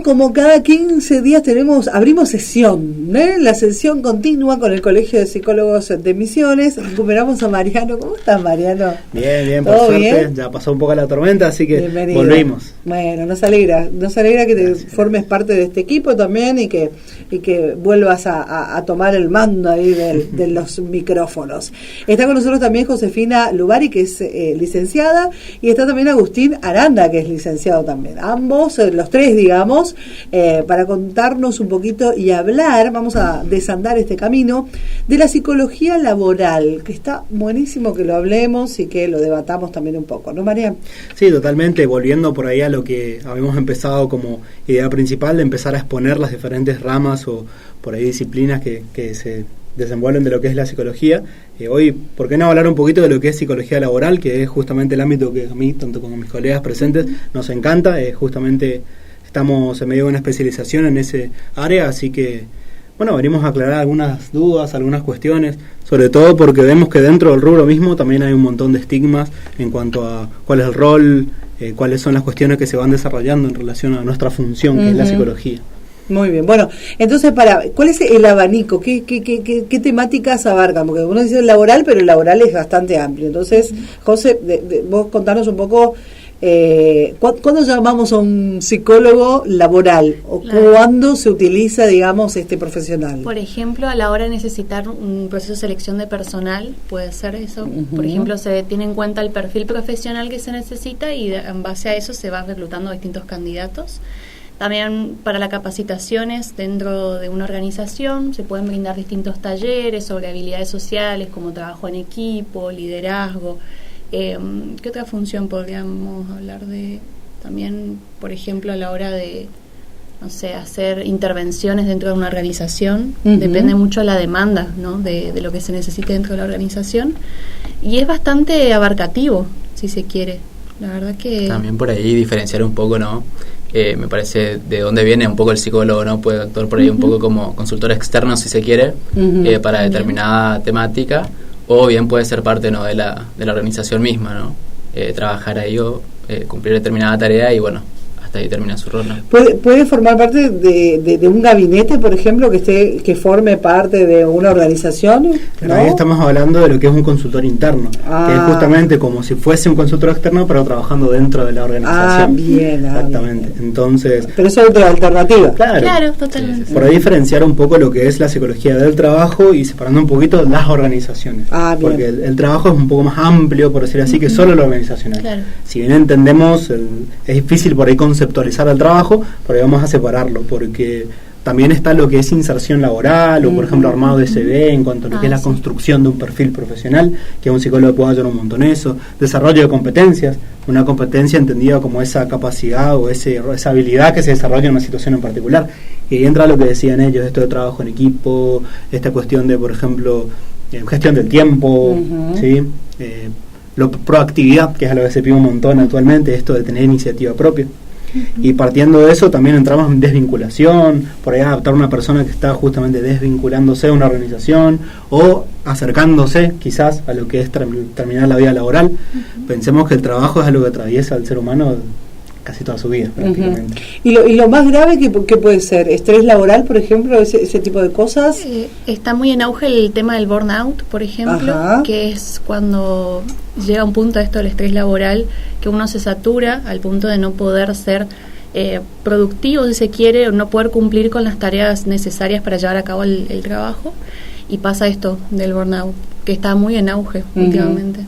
Como cada 15 días abrimos sesión, la sesión continua con el Colegio de Psicólogos de Misiones. Recuperamos a Mariano. ¿Cómo estás, Mariano? Bien, por suerte. Bien? Ya pasó un poco la tormenta, así que bienvenido. Volvimos. Bueno, nos alegra que te formes parte de este equipo también y que vuelvas a tomar el mando ahí de los micrófonos. Está con nosotros también Josefina Lubari, que es licenciada, y está también Agustín Aranda, que es licenciado también. Ambos, los tres, digamos, para contarnos un poquito y hablar, vamos a desandar este camino de la psicología laboral, que está buenísimo que lo hablemos y que lo debatamos también un poco, ¿no, María? Sí, totalmente, volviendo por ahí a lo que habíamos empezado como idea principal, de empezar a exponer las diferentes ramas o por ahí disciplinas que se desenvuelven de lo que es la psicología. Hoy, ¿por qué no hablar un poquito de lo que es psicología laboral, que es justamente el ámbito que a mí, tanto como a mis colegas presentes, nos encanta? Justamente estamos en medio de una especialización en ese área, así que, bueno, venimos a aclarar algunas dudas, algunas cuestiones, sobre todo porque vemos que dentro del rubro mismo también hay un montón de estigmas en cuanto a cuál es el rol, cuáles son las cuestiones que se van desarrollando en relación a nuestra función, que es la psicología. Muy bien, bueno, entonces ¿cuál es el abanico? ¿Qué temáticas abarcan? Porque uno dice laboral, pero el laboral es bastante amplio. Entonces, José, vos contanos un poco, ¿cuándo llamamos a un psicólogo laboral? ¿O cuándo se utiliza, digamos, este profesional? Por ejemplo, a la hora de necesitar un proceso de selección de personal, puede ser eso. Por ejemplo, se tiene en cuenta el perfil profesional que se necesita y en base a eso se va reclutando a distintos candidatos. También para las capacitaciones dentro de una organización se pueden brindar distintos talleres sobre habilidades sociales como trabajo en equipo, liderazgo. ¿Qué otra función podríamos hablar de? También, por ejemplo, a la hora de, no sé, hacer intervenciones dentro de una organización. Depende mucho de la demanda, ¿no? de lo que se necesite dentro de la organización. Y es bastante abarcativo, si se quiere. La verdad que... También por ahí diferenciar un poco, ¿no? Me parece de dónde viene un poco el psicólogo, ¿no? Puede actuar por ahí un poco como consultor externo, si se quiere, para determinada temática, o bien puede ser parte, ¿no? de la organización misma, ¿no? Trabajar ahí o cumplir determinada tarea y, bueno, hasta ahí termina su rol, ¿no? ¿Puede formar parte de un gabinete, por ejemplo, que forme parte de una organización? Pero ahí estamos hablando de lo que es un consultor interno, que es justamente como si fuese un consultor externo, pero trabajando dentro de la organización. Bien. Exactamente. Bien. Entonces, pero eso es otra alternativa. Claro, totalmente. Sí. Por ahí diferenciar un poco lo que es la psicología del trabajo y separando un poquito las organizaciones. Porque el trabajo es un poco más amplio, por decir así, que solo lo organizacional. Claro. Si bien entendemos, es difícil por ahí conceptualizar el trabajo, pero ahí vamos a separarlo, porque también está lo que es inserción laboral o, por ejemplo, armado de CV en cuanto a lo que es la construcción de un perfil profesional, que un psicólogo puede ayudar un montón eso, desarrollo de competencias, una competencia entendida como esa capacidad o esa habilidad que se desarrolla en una situación en particular. Y ahí entra lo que decían ellos, esto de trabajo en equipo, esta cuestión de, por ejemplo, gestión del tiempo, ¿sí? Proactividad, que es a lo que se pide un montón actualmente, esto de tener iniciativa propia. Y partiendo de eso también entramos en desvinculación, por ahí adaptar a una persona que está justamente desvinculándose de una organización o acercándose quizás a lo que es terminar la vida laboral. Pensemos que el trabajo es algo que atraviesa al ser humano casi toda su vida prácticamente. ¿Y lo más grave que puede ser? ¿Estrés laboral, por ejemplo? Ese tipo de cosas. Está muy en auge el tema del burnout, por ejemplo, que es cuando llega un punto esto del estrés laboral, que uno se satura al punto de no poder ser productivo, si se quiere, o no poder cumplir con las tareas necesarias para llevar a cabo el trabajo, y pasa esto del burnout, que está muy en auge últimamente.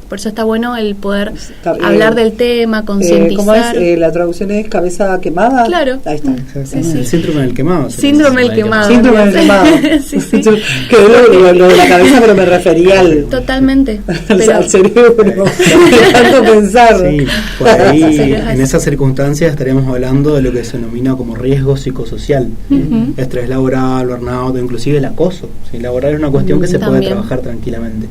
Por eso está bueno el poder hablar del tema, concientizar. ¿Cómo es? ¿La traducción es cabeza quemada? Claro. Ahí está. El síndrome del quemado. Síndrome del quemado. Síndrome del quemado. Que lo de la cabeza, pero me refería al... Totalmente. Al cerebro. De tanto pensar. Sí, por ahí, en esas circunstancias estaríamos hablando de lo que se denomina como riesgo psicosocial. Estrés laboral, burnout, inclusive el acoso. ¿Sí? Laboral es una cuestión que se puede trabajar tranquilamente.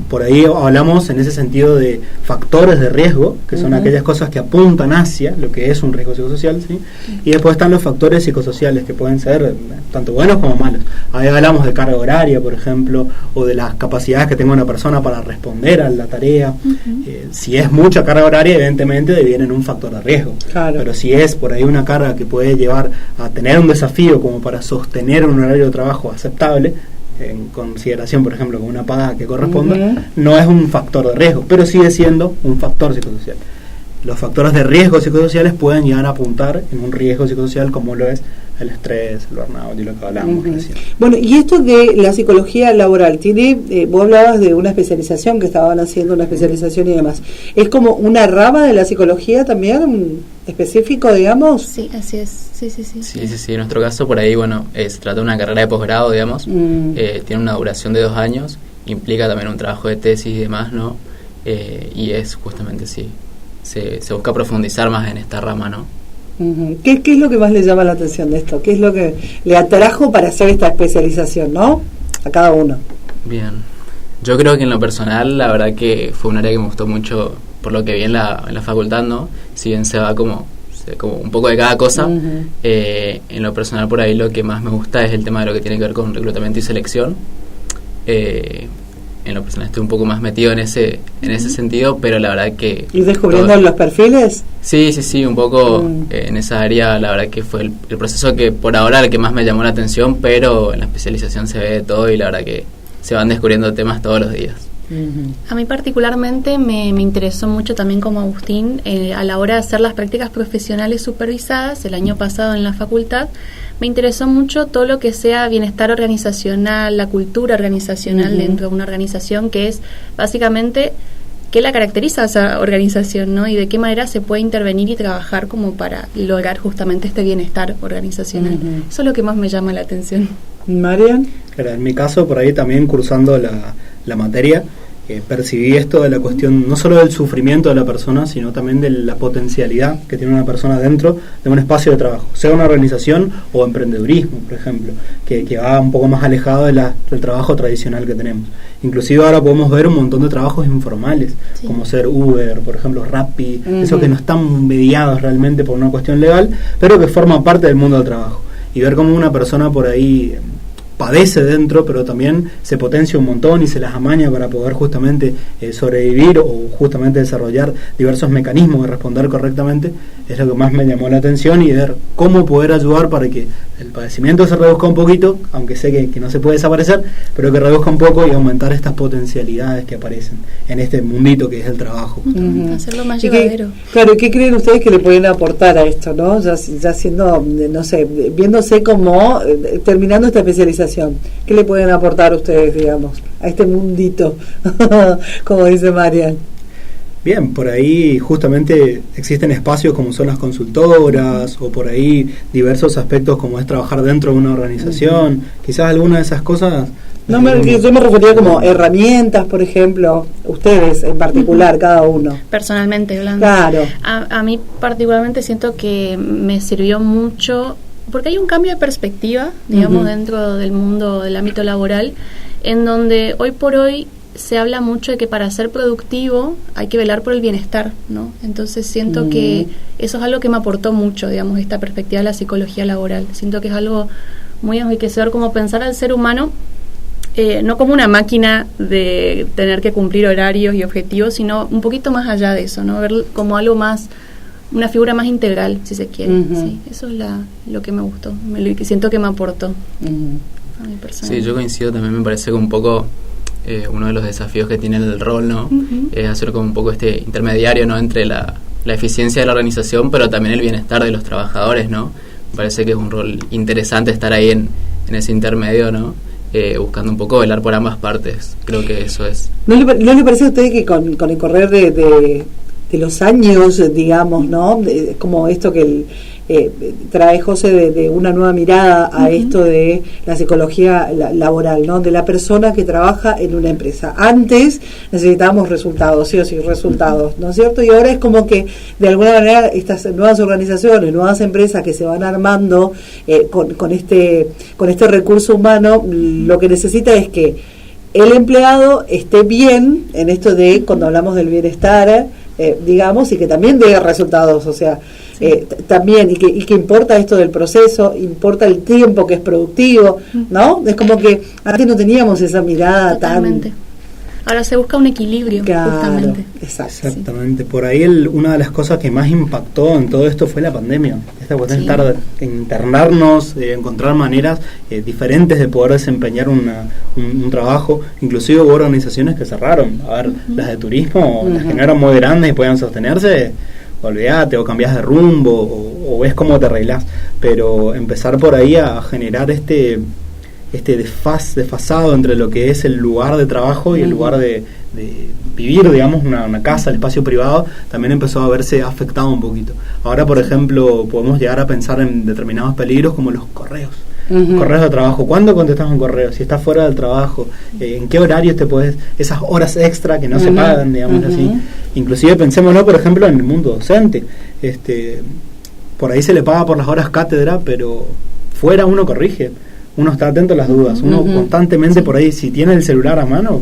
Por ahí hablamos en ese sentido de factores de riesgo, que son aquellas cosas que apuntan hacia lo que es un riesgo psicosocial, ¿sí? Y después están los factores psicosociales, que pueden ser tanto buenos como malos. Ahí hablamos de carga horaria, por ejemplo, o de las capacidades que tenga una persona para responder a la tarea. Si es mucha carga horaria, evidentemente deviene en un factor de riesgo. Claro. Pero si es por ahí una carga que puede llevar a tener un desafío como para sostener un horario de trabajo aceptable, en consideración, por ejemplo, con una paga que corresponda, no es un factor de riesgo, pero sigue siendo un factor psicosocial. Los factores de riesgo psicosociales pueden llegar a apuntar en un riesgo psicosocial como lo es el estrés, el burnout y lo que hablábamos recién. Bueno, y esto de la psicología laboral, tiene, vos hablabas de una especialización, que estaban haciendo una especialización y demás. ¿Es como una rama de la psicología también, específico, digamos? Sí, así es. Sí. Sí, en nuestro caso, por ahí, bueno, se trata de una carrera de posgrado, digamos. Tiene una duración de 2 años, implica también un trabajo de tesis y demás, ¿no? Y es justamente, sí, se busca profundizar más en esta rama, ¿no? ¿Qué es lo que más le llama la atención de esto? ¿Qué es lo que le atrajo para hacer esta especialización, no? A cada uno. Bien. Yo creo que en lo personal, la verdad que fue un área que me gustó mucho por lo que vi en la facultad, ¿no? Si bien se va como un poco de cada cosa, en lo personal por ahí lo que más me gusta es el tema de lo que tiene que ver con reclutamiento y selección. En lo personal estoy un poco más metido en ese sentido, pero la verdad que... ¿Y descubriendo los perfiles? Sí, un poco en esa área, la verdad que fue el proceso que por ahora el que más me llamó la atención, pero en la especialización se ve de todo y la verdad que se van descubriendo temas todos los días. A mí particularmente me interesó mucho también, como Agustín, a la hora de hacer las prácticas profesionales supervisadas el año pasado en la facultad. Me interesó mucho todo lo que sea bienestar organizacional, la cultura organizacional dentro de una organización, que es básicamente qué la caracteriza a esa organización, ¿no? Y de qué manera se puede intervenir y trabajar como para lograr justamente este bienestar organizacional. Eso es lo que más me llama la atención. Marian. Claro, en mi caso, por ahí también cursando la materia, percibí esto de la cuestión no solo del sufrimiento de la persona, sino también de la potencialidad que tiene una persona dentro de un espacio de trabajo, sea una organización o emprendedurismo, por ejemplo, que va un poco más alejado del trabajo tradicional que tenemos. Inclusive ahora podemos ver un montón de trabajos informales, como ser Uber, por ejemplo, Rappi, esos que no están mediados realmente por una cuestión legal, pero que forman parte del mundo del trabajo. Y ver cómo una persona por ahí padece dentro, pero también se potencia un montón y se las amaña para poder justamente sobrevivir o justamente desarrollar diversos mecanismos de responder correctamente, es lo que más me llamó la atención, y ver cómo poder ayudar para que el padecimiento se reduzca un poquito, aunque sé que no se puede desaparecer, pero que reduzca un poco y aumentar estas potencialidades que aparecen en este mundito que es el trabajo. Hacerlo más llevadero. Claro, ¿qué creen ustedes que le pueden aportar a esto, no? Ya siendo, no sé, viéndose como terminando esta especialización, ¿qué le pueden aportar ustedes, digamos, a este mundito, como dice Marian? Bien, por ahí justamente existen espacios como son las consultoras, o por ahí diversos aspectos como es trabajar dentro de una organización. Quizás alguna de esas cosas... yo me refería como herramientas, por ejemplo, ustedes en particular, cada uno. Personalmente hablando. Claro. A mí particularmente siento que me sirvió mucho, porque hay un cambio de perspectiva, digamos, dentro del mundo, del ámbito laboral, en donde hoy por hoy se habla mucho de que para ser productivo hay que velar por el bienestar, ¿no? Entonces siento que eso es algo que me aportó mucho, digamos, esta perspectiva de la psicología laboral. Siento que es algo muy enriquecedor, como pensar al ser humano no como una máquina de tener que cumplir horarios y objetivos, sino un poquito más allá de eso, ¿no? Ver como algo más, una figura más integral, si se quiere. Sí, eso es lo que me gustó, lo que siento que me aportó a mi persona. Sí, yo coincido también, me parece que un poco uno de los desafíos que tiene el rol, ¿no? Es hacer como un poco este intermediario, ¿no? Entre la eficiencia de la organización, pero también el bienestar de los trabajadores, ¿no? Me parece que es un rol interesante estar ahí en ese intermedio, ¿no? Buscando un poco velar por ambas partes. Creo que eso es. ¿No le parece a usted que con el correr de los años, digamos, ¿no? Como esto que trae José de una nueva mirada a esto de la psicología laboral, ¿no? De la persona que trabaja en una empresa. Antes necesitábamos resultados, sí o sí, resultados, ¿no es cierto? Y ahora es como que de alguna manera estas nuevas organizaciones, nuevas empresas que se van armando con este recurso humano, lo que necesita es que el empleado esté bien en esto de cuando hablamos del bienestar, digamos, y que también dé resultados, o sea, también, y que importa esto del proceso, importa el tiempo que es productivo, ¿no? Es como que antes no teníamos esa mirada Totalmente. Ahora se busca un equilibrio, justamente. Exactamente. Sí. Por ahí una de las cosas que más impactó en todo esto fue la pandemia. Esta cuestión de estar, internarnos, encontrar maneras diferentes de poder desempeñar un trabajo. Inclusive hubo organizaciones que cerraron. A ver, las de turismo, las que no eran muy grandes y podían sostenerse, olvídate, o cambiás de rumbo, o ves cómo te arreglás. Pero empezar por ahí a generar este desfasado entre lo que es el lugar de trabajo y el lugar de vivir, digamos, una casa, el espacio privado, también empezó a verse afectado un poquito. Ahora, por ejemplo, podemos llegar a pensar en determinados peligros como los correos. Correos de trabajo. ¿Cuándo contestas un correo? Si estás fuera del trabajo, ¿en qué horarios te puedes? Esas horas extra que no se pagan, digamos así. Inclusive pensémoslo, por ejemplo, en el mundo docente. Por ahí se le paga por las horas cátedra, pero fuera uno corrige. Uno está atento a las dudas, uno constantemente por ahí, si tiene el celular a mano,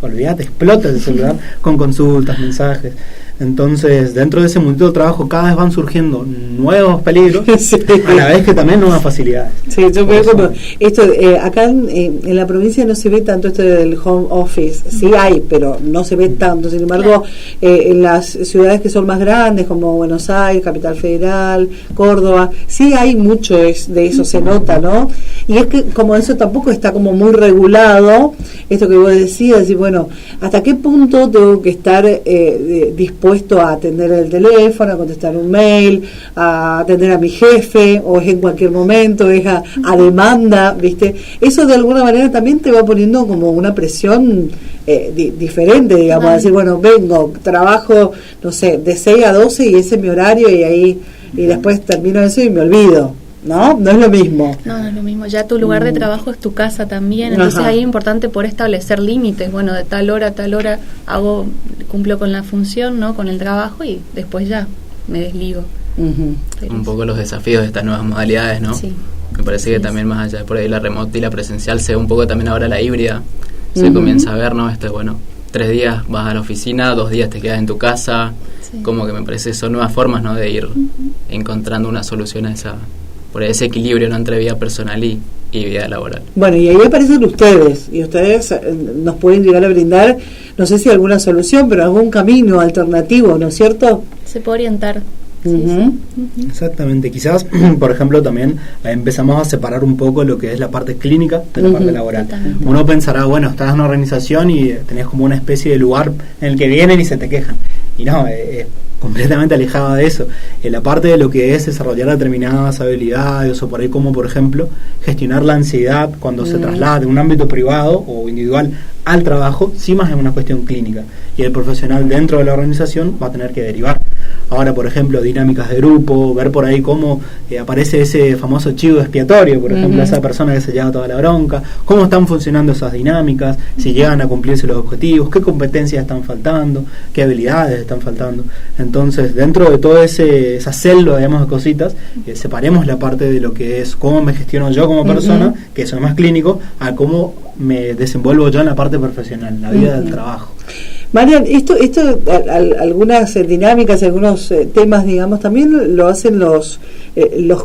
olvídate, explota el celular con consultas, mensajes. Entonces, dentro de ese mundo de trabajo cada vez van surgiendo nuevos peligros, a la vez que también nuevas facilidades. Sí, yo veo como esto, acá en la provincia no se ve tanto esto del home office, sí hay, pero no se ve tanto. Sin embargo, en las ciudades que son más grandes, como Buenos Aires, Capital Federal, Córdoba, sí hay mucho de eso, se nota, ¿no? Y es que como eso tampoco está como muy regulado, esto que vos decías, y bueno, ¿hasta qué punto tengo que estar dispuesto a atender el teléfono, a contestar un mail, a atender a mi jefe, o es en cualquier momento, es a demanda, ¿viste? Eso de alguna manera también te va poniendo como una presión diferente, digamos, a decir, bueno, vengo, trabajo, no sé, de 6 a 12 y ese es mi horario y después termino eso y me olvido. ¿No? No es lo mismo. No es lo mismo. Ya tu lugar de trabajo es tu casa también. Entonces ahí es importante por establecer límites. Bueno, de tal hora a tal hora cumplo con la función, ¿no? Con el trabajo y después ya me desligo. Un poco los desafíos de estas nuevas modalidades, ¿no? Sí. Me parece que también más allá de por ahí la remota y la presencial se ve un poco también ahora la híbrida. Se comienza a ver, ¿no? 3 días vas a la oficina, 2 días te quedas en tu casa. Sí. Como que me parece que son nuevas formas, ¿no? De ir encontrando una solución a por ese equilibrio, ¿no? Entre vida personal y vida laboral. Bueno, y ahí aparecen ustedes, y ustedes nos pueden llegar a brindar, no sé si alguna solución, pero algún camino alternativo, ¿no es cierto? Se puede orientar. Exactamente, quizás, por ejemplo, también empezamos a separar un poco lo que es la parte clínica de la parte laboral. Totalmente. Uno pensará, bueno, estás en una organización y tenés como una especie de lugar en el que vienen y se te quejan. Y no, completamente alejada de eso. En la parte de lo que es desarrollar determinadas habilidades, o por ahí como, por ejemplo, gestionar la ansiedad cuando se traslada de un ámbito privado o individual al trabajo, sí más es una cuestión clínica. Y el profesional dentro de la organización va a tener que derivar. Ahora, por ejemplo, dinámicas de grupo, ver por ahí cómo aparece ese famoso chivo expiatorio, por ejemplo, esa persona que se lleva toda la bronca, cómo están funcionando esas dinámicas, si llegan a cumplirse los objetivos, qué competencias están faltando, qué habilidades están faltando. Entonces, dentro de toda esa celda, digamos, de cositas, separemos la parte de lo que es cómo me gestiono yo como persona, que eso es más clínico, a cómo me desenvuelvo yo en la parte profesional, la vida del trabajo. Marian, esto algunas dinámicas, algunos temas, digamos, también lo hacen los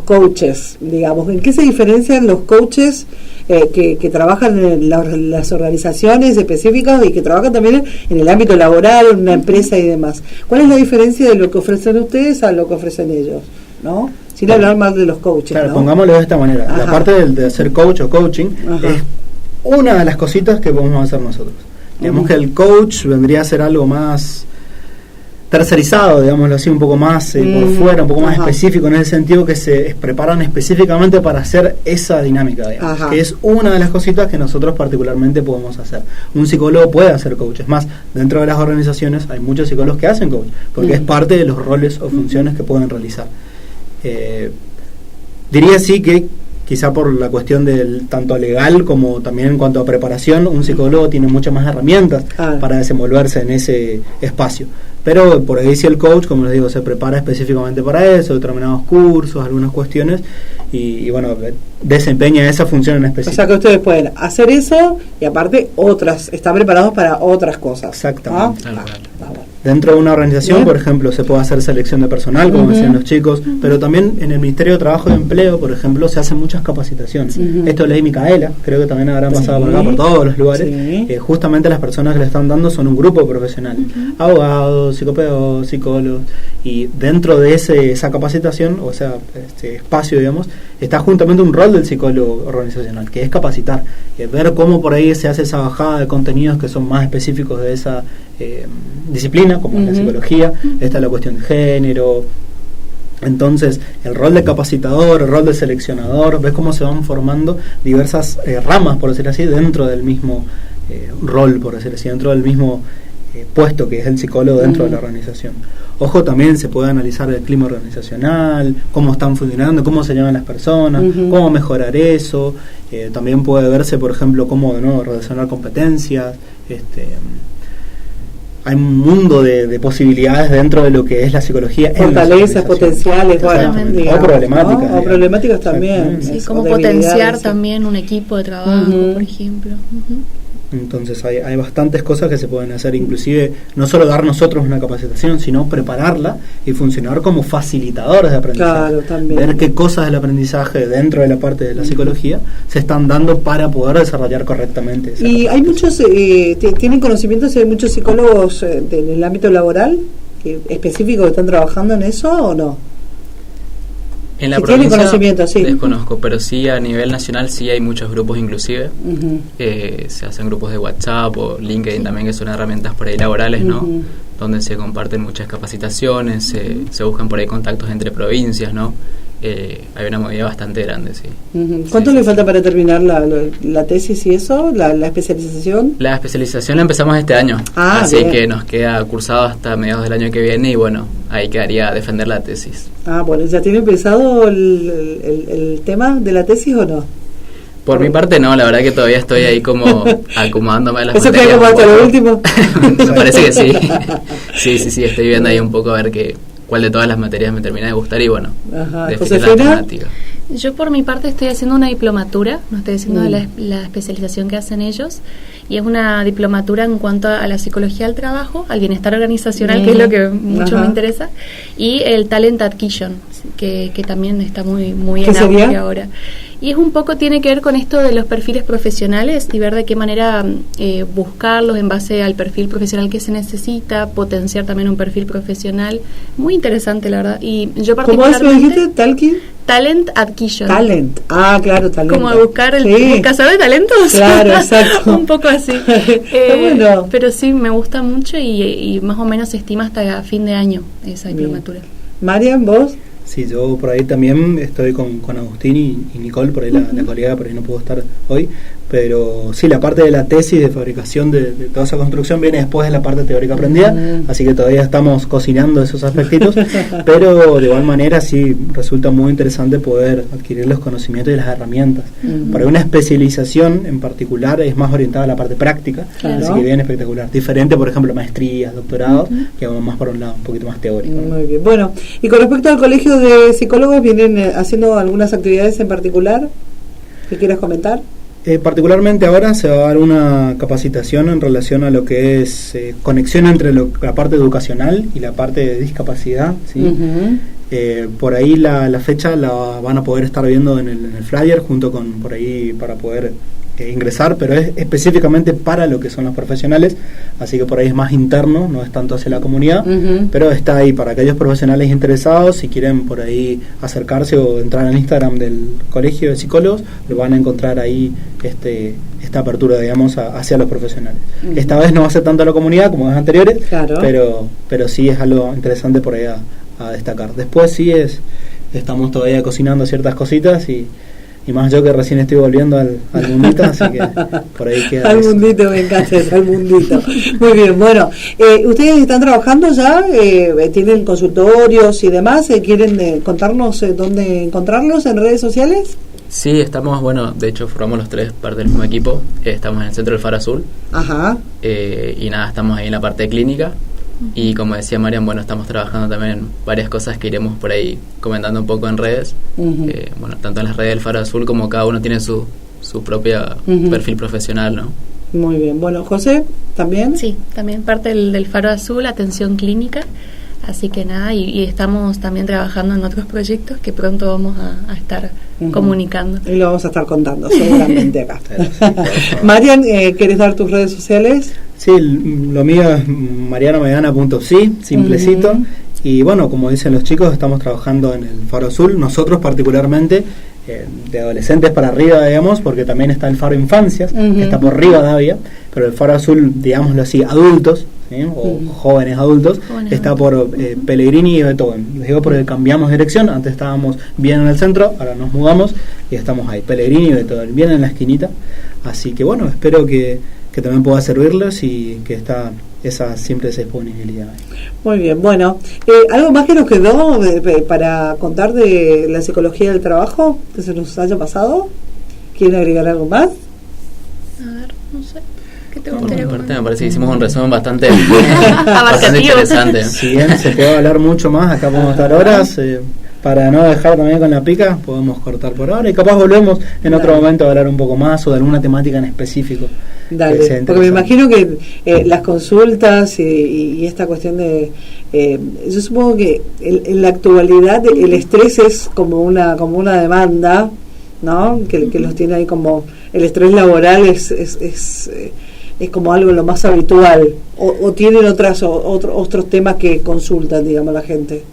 coaches, digamos. ¿En qué se diferencian los coaches que trabajan en las organizaciones específicas y que trabajan también en el ámbito laboral, en una empresa y demás? ¿Cuál es la diferencia de lo que ofrecen ustedes a lo que ofrecen ellos, ¿no? Sin hablar mal de los coaches, claro, ¿no? Pongámoslo de esta manera. La parte de ser coach o coaching es una de las cositas que podemos hacer nosotros. Digamos que el coach vendría a ser algo más tercerizado, digámoslo así, un poco más por fuera, un poco más específico, en el sentido que se preparan específicamente para hacer esa dinámica, digamos, que es una de las cositas que nosotros particularmente podemos hacer. Un psicólogo puede hacer coach, es más, dentro de las organizaciones hay muchos psicólogos que hacen coach, porque es parte de los roles o funciones que pueden realizar. Diría sí que quizá por la cuestión del tanto legal como también en cuanto a preparación, un psicólogo tiene muchas más herramientas para desenvolverse en ese espacio. Pero por ahí si el coach, como les digo, se prepara específicamente para eso, determinados cursos, algunas cuestiones, y bueno, desempeña esa función en específico. O sea que ustedes pueden hacer eso y aparte están preparados para otras cosas. Exactamente. Dentro de una organización, por ejemplo, se puede hacer selección de personal, como decían los chicos, pero también en el Ministerio de Trabajo y Empleo, por ejemplo, se hacen muchas capacitaciones. Esto es ley Micaela, creo que también habrán pasado por acá, por todos los lugares. Justamente las personas que le están dando son un grupo de profesionales, abogados, psicopedagogos, psicólogos, y dentro de esa capacitación, o sea, este espacio, digamos, está justamente un rol del psicólogo organizacional, que es capacitar, ver cómo por ahí se hace esa bajada de contenidos que son más específicos de esa disciplina, como la psicología. Está la cuestión de género. Entonces, el rol de capacitador, el rol de seleccionador, ves cómo se van formando diversas ramas, por decir así, dentro del mismo rol, por decir así, dentro del mismo puesto que es el psicólogo dentro de la organización. Ojo, también se puede analizar el clima organizacional, cómo están funcionando, cómo se llevan las personas, cómo mejorar eso. También puede verse, por ejemplo, cómo de nuevo relacionar competencias. Hay un mundo de posibilidades dentro de lo que es la psicología. Fortalezas, potenciales, o problemáticas. ¿no? O problemáticas también. Sí, cómo potenciar también un equipo de trabajo, por ejemplo. Entonces hay bastantes cosas que se pueden hacer, inclusive no solo dar nosotros una capacitación, sino prepararla y funcionar como facilitadores de aprendizaje. Claro, también. Ver qué cosas del aprendizaje dentro de la parte de la psicología se están dando para poder desarrollar correctamente. Y hay muchos, tienen conocimientos, hay muchos psicólogos en el ámbito laboral específicos que están trabajando en eso o no. En la si provincia tiene conocimiento, sí. Desconozco, pero sí a nivel nacional sí hay muchos grupos inclusive. Se hacen grupos de WhatsApp o LinkedIn también, que son herramientas por ahí laborales, ¿no? Donde se comparten muchas capacitaciones, se buscan por ahí contactos entre provincias, ¿no? Hay una movida bastante grande, sí. ¿Cuánto le falta para terminar la tesis y eso, la especialización? La especialización la empezamos este año, así bien. Que nos queda cursado hasta mediados del año que viene y bueno, ahí quedaría defender la tesis. Bueno, ¿ya tiene pensado el tema de la tesis o no? Por mi parte no, la verdad que todavía estoy ahí como acomodándome a las materias. ¿Eso queda como hasta lo último? Me parece que sí. Sí, estoy viendo ahí un poco a ver cuál de todas las materias me termina de gustar y bueno, definir la temática. Yo por mi parte estoy haciendo una diplomatura, no estoy haciendo la especialización que hacen ellos, y es una diplomatura en cuanto a la psicología del trabajo, al bienestar organizacional, que es lo que mucho me interesa, y el talent acquisition, que también está muy en auge ahora. Y es un poco, tiene que ver con esto de los perfiles profesionales y ver de qué manera buscarlos en base al perfil profesional que se necesita, potenciar también un perfil profesional. Muy interesante, la verdad. Y yo particularmente... ¿Cómo es que dijiste? Talent acquisition. Talent. Claro, talento. Como buscar el cazador de talentos. Claro, exacto. Un poco así. Bueno. Pero sí, me gusta mucho y más o menos se estima hasta fin de año esa diplomatura. Marian, ¿vos? Sí, yo por ahí también estoy con Agustín y Nicole, por ahí la colega, por ahí no puedo estar hoy, pero sí, la parte de la tesis de fabricación de toda esa construcción viene después de la parte teórica aprendida, así que todavía estamos cocinando esos aspectitos, pero de igual manera sí resulta muy interesante poder adquirir los conocimientos y las herramientas. Para una especialización en particular es más orientada a la parte práctica, así que bien espectacular. Diferente, por ejemplo, maestrías, doctorados, que vamos más por un lado, un poquito más teórico. Muy bien. Bueno, y con respecto al colegio de psicólogos, ¿vienen haciendo algunas actividades en particular que quieras comentar? Particularmente ahora se va a dar una capacitación en relación a lo que es conexión entre la parte educacional y la parte de discapacidad, ¿sí? Por ahí la fecha la van a poder estar viendo en el flyer junto con por ahí para poder ingresar, pero es específicamente para lo que son los profesionales, así que por ahí es más interno, no es tanto hacia la comunidad, pero está ahí para aquellos profesionales interesados. Si quieren por ahí acercarse o entrar al Instagram del Colegio de Psicólogos, lo van a encontrar ahí esta apertura, digamos, hacia los profesionales. Esta vez no va a ser tanto a la comunidad como las anteriores, pero sí es algo interesante por ahí a destacar. Después sí estamos todavía cocinando ciertas cositas y más yo que recién estoy volviendo al mundito, así que por ahí queda al mundito, me encanta eso, al mundito. Muy bien, bueno, ¿ustedes están trabajando ya? ¿Tienen consultorios y demás? ¿Quieren contarnos dónde encontrarlos en redes sociales? Sí, estamos, de hecho formamos los tres parte del mismo equipo, estamos en el centro del Faro Azul. Y nada, estamos ahí en la parte de clínica. Y como decía Marian, bueno, estamos trabajando también en varias cosas que iremos por ahí comentando un poco en redes. Bueno, tanto en las redes del Faro Azul como cada uno tiene su propio perfil profesional, ¿no? Muy bien. Bueno, José, ¿también? Sí, también parte del Faro Azul, atención clínica. Así que nada, y estamos también trabajando en otros proyectos que pronto vamos a estar comunicando. Y lo vamos a estar contando seguramente acá. Marian, ¿quieres dar tus redes sociales? Sí, lo mío es marianomaidana.si, simplecito. Y bueno, como dicen los chicos, estamos trabajando en el Faro Azul, nosotros particularmente, de adolescentes para arriba, digamos, porque también está el Faro Infancias, que está por Rivadavia, pero el Faro Azul, digámoslo así, adultos, ¿sí? O jóvenes adultos, está por Pellegrini y Beethoven. Les digo porque cambiamos dirección, antes estábamos bien en el centro, ahora nos mudamos y estamos ahí, Pellegrini y Beethoven, bien en la esquinita. Así que bueno, espero que también pueda servirles y que está siempre esa disponibilidad. Muy bien, bueno, ¿algo más que nos quedó para contar de la psicología del trabajo que se nos haya pasado? ¿Quieren agregar algo más? A ver, no sé. ¿Qué te Por mi gustaría parte, me parece que hicimos un resumen bastante abarcativo. Interesante. Si bien se puede hablar mucho más, acá podemos estar horas. Para no dejar también con la pica, podemos cortar por ahora y capaz volvemos en otro momento a hablar un poco más o de alguna temática en específico. Dale, porque me imagino que las consultas y esta cuestión de... yo supongo que en la actualidad el estrés es como una demanda, ¿no? Que los tiene ahí como... El estrés laboral es como algo lo más habitual, o tienen otros temas que consultan, digamos, la gente.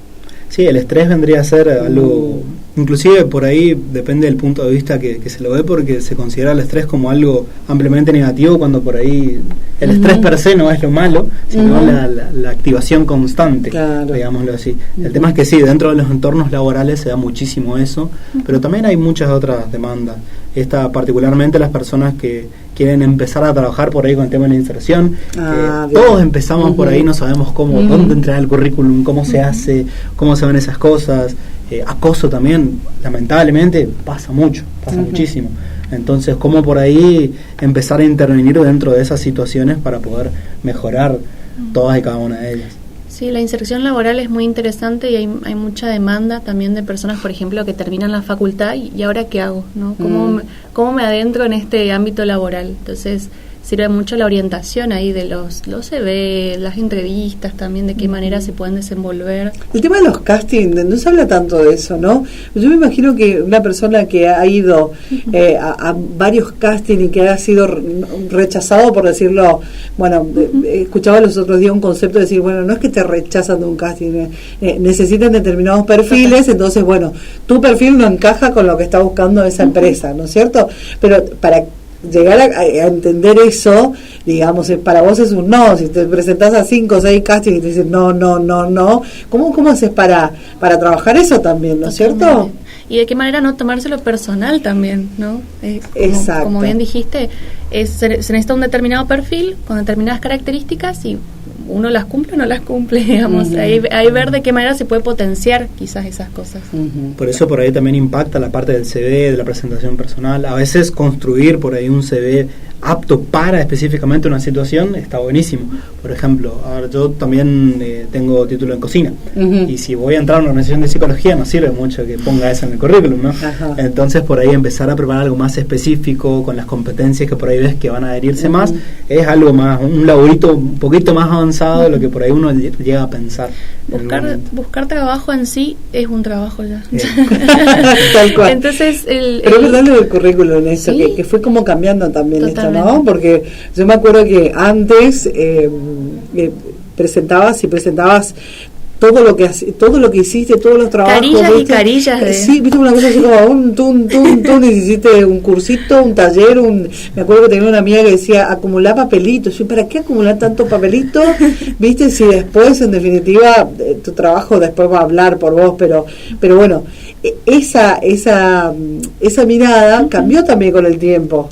Sí, el estrés vendría a ser algo, inclusive por ahí depende del punto de vista que se lo ve, porque se considera el estrés como algo ampliamente negativo, cuando por ahí el estrés per se no es lo malo, sino la activación constante, digámoslo así. El tema es que sí, dentro de los entornos laborales se da muchísimo eso, pero también hay muchas otras demandas. Esta particularmente las personas que quieren empezar a trabajar por ahí con el tema de la inserción, todos empezamos por ahí, no sabemos cómo, dónde entrar el currículum, cómo se hace, cómo se ven esas cosas. Acoso también, lamentablemente, pasa muchísimo. Entonces, cómo por ahí empezar a intervenir dentro de esas situaciones para poder mejorar todas y cada una de ellas. Sí, la inserción laboral es muy interesante y hay mucha demanda también de personas, por ejemplo, que terminan la facultad y ahora qué hago, ¿no? ¿Cómo me adentro en este ámbito laboral? Entonces sirve mucho la orientación ahí de los CV, las entrevistas también, de qué manera se pueden desenvolver. El tema de los castings, no se habla tanto de eso, ¿no? Yo me imagino que una persona que ha ido a varios castings y que ha sido rechazado, por decirlo, bueno, escuchaba los otros días un concepto de decir, bueno, no es que te rechazan de un casting, necesitan determinados perfiles, entonces, bueno, tu perfil no encaja con lo que está buscando esa empresa, ¿no es cierto? Pero para llegar a entender eso, digamos, para vos es un no. Si te presentás a 5 o 6 castings y te dicen no, ¿cómo haces para trabajar eso también, ¿no es cierto? Y de qué manera no tomárselo personal también, ¿no? Exacto. Como bien dijiste, se necesita un determinado perfil con determinadas características y uno las cumple o no las cumple, digamos. Ahí ver de qué manera se puede potenciar quizás esas cosas. Por eso por ahí también impacta la parte del CV, de la presentación personal. A veces construir por ahí un CV apto para específicamente una situación está buenísimo. Por ejemplo, yo también tengo título en cocina, y si voy a entrar a una organización de psicología no sirve mucho que ponga eso en el currículum, ¿no? Entonces por ahí empezar a preparar algo más específico con las competencias que por ahí ves que van a adherirse más, es algo más, un laburito un poquito más avanzado de lo que por ahí uno llega a pensar. Buscar trabajo en sí es un trabajo ya. Tal cual. Entonces pero es verdad lo del currículum en eso, ¿sí? que fue como cambiando también esto, ¿no? Porque yo me acuerdo que antes presentabas todo lo que hiciste, todos los trabajos, carillas, ¿viste? Y carillas sí, viste, una cosa así como un tun, y hiciste un cursito, un taller, me acuerdo que tenía una amiga que decía acumular papelitos. Yo, ¿para qué acumular tanto papelito? Viste, si después en definitiva tu trabajo después va a hablar por vos, pero bueno, esa mirada cambió también con el tiempo.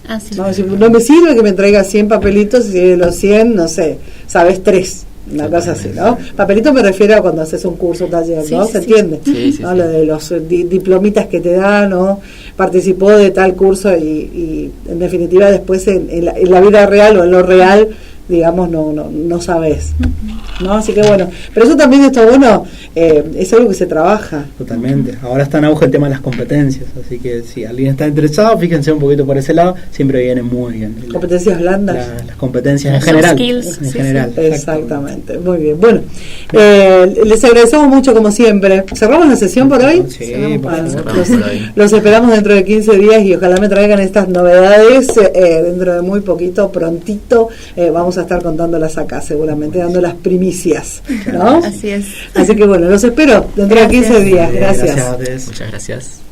No me sirve que me traiga 100 papelitos y de los 100, no sé, sabes 3. Una cosa así, ¿no? Papelito me refiero a cuando haces un curso, taller, ¿no? ¿Se entiende? Sí, ¿no? Lo de los diplomitas que te dan, ¿no? Participó de tal curso y en definitiva después en la vida real o en lo real digamos, no sabés, ¿no? Así que bueno, pero eso también está bueno, es algo que se trabaja. Totalmente. Ahora está en auge el tema de las competencias, así que si alguien está interesado, fíjense un poquito por ese lado, siempre viene muy bien. Competencias blandas. Las competencias en general. Skills, en general. Exactamente, muy bien. Bueno, les agradecemos mucho como siempre. ¿Cerramos la sesión por hoy? Sí, los esperamos dentro de 15 días y ojalá me traigan estas novedades dentro de muy poquito, prontito, vamos a estar contándolas acá seguramente, dando las primicias, ¿no? Así es. Así que bueno, los espero dentro de 15 días. Gracias. Muchas gracias.